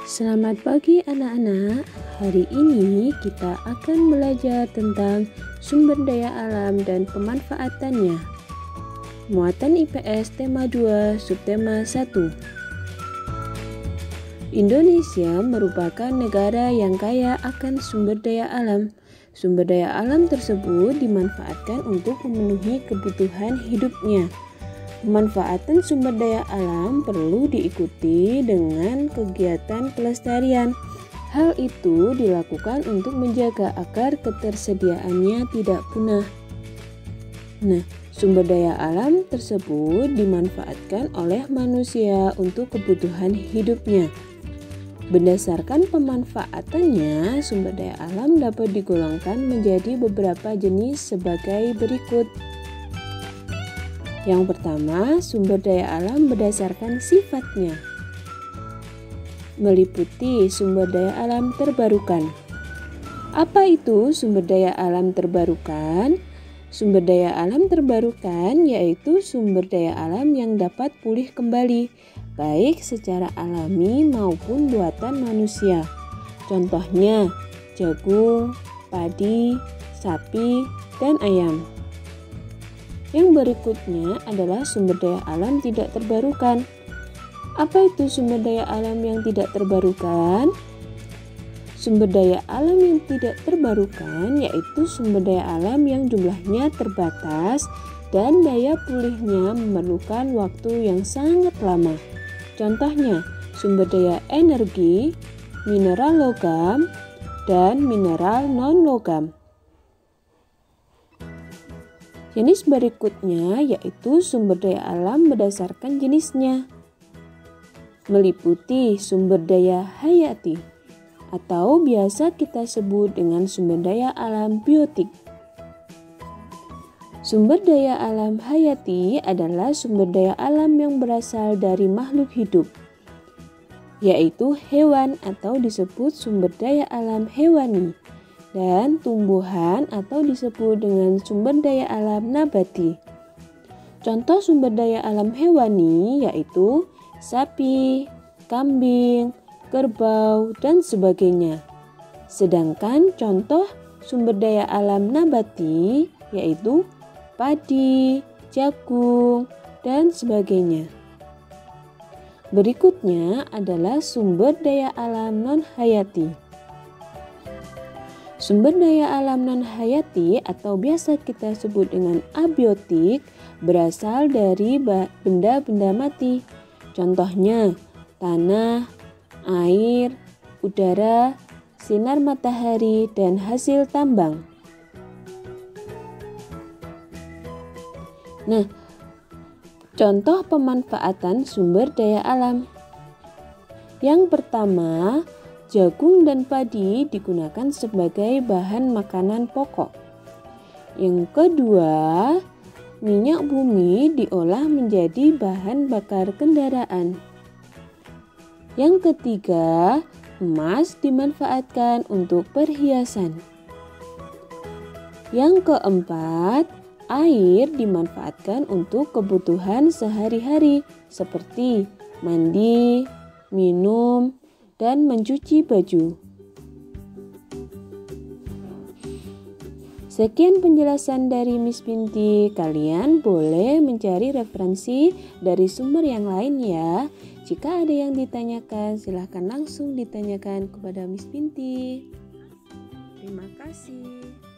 Selamat pagi anak-anak. Hari ini kita akan belajar tentang sumber daya alam dan pemanfaatannya. Muatan IPS tema 2, subtema 1. Indonesia merupakan negara yang kaya akan sumber daya alam. Sumber daya alam tersebut dimanfaatkan untuk memenuhi kebutuhan hidupnya. Pemanfaatan sumber daya alam perlu diikuti dengan kegiatan pelestarian. Hal itu dilakukan untuk menjaga agar ketersediaannya tidak punah. Nah, sumber daya alam tersebut dimanfaatkan oleh manusia untuk kebutuhan hidupnya. Berdasarkan pemanfaatannya, sumber daya alam dapat digolongkan menjadi beberapa jenis sebagai berikut. Yang pertama, sumber daya alam berdasarkan sifatnya. Meliputi sumber daya alam terbarukan. Apa itu sumber daya alam terbarukan? Sumber daya alam terbarukan yaitu sumber daya alam yang dapat pulih kembali, baik secara alami maupun buatan manusia. Contohnya, jagung, padi, sapi, dan ayam. Yang berikutnya adalah sumber daya alam tidak terbarukan. Apa itu sumber daya alam yang tidak terbarukan? Sumber daya alam yang tidak terbarukan yaitu sumber daya alam yang jumlahnya terbatas dan daya pulihnya memerlukan waktu yang sangat lama. Contohnya, sumber daya energi, mineral logam, dan mineral non-logam. Jenis berikutnya yaitu sumber daya alam berdasarkan jenisnya. Meliputi sumber daya hayati atau biasa kita sebut dengan sumber daya alam biotik. Sumber daya alam hayati adalah sumber daya alam yang berasal dari makhluk hidup, yaitu hewan atau disebut sumber daya alam hewani, dan tumbuhan atau disebut dengan sumber daya alam nabati. Contoh sumber daya alam hewani yaitu sapi, kambing, kerbau, dan sebagainya. Sedangkan contoh sumber daya alam nabati yaitu padi, jagung, dan sebagainya. Berikutnya adalah sumber daya alam non-hayati. Sumber daya alam non-hayati atau biasa kita sebut dengan abiotik berasal dari benda-benda mati. Contohnya tanah, air, udara, sinar matahari, dan hasil tambang. Nah, contoh pemanfaatan sumber daya alam. Yang pertama, jagung dan padi digunakan sebagai bahan makanan pokok. Yang kedua, minyak bumi diolah menjadi bahan bakar kendaraan. Yang ketiga, emas dimanfaatkan untuk perhiasan. Yang keempat, air dimanfaatkan untuk kebutuhan sehari-hari seperti mandi, minum, dan mencuci baju. Sekian penjelasan dari Miss Binti. Kalian boleh mencari referensi dari sumber yang lain ya. Jika ada yang ditanyakan, silahkan langsung ditanyakan kepada Miss Binti. Terima kasih.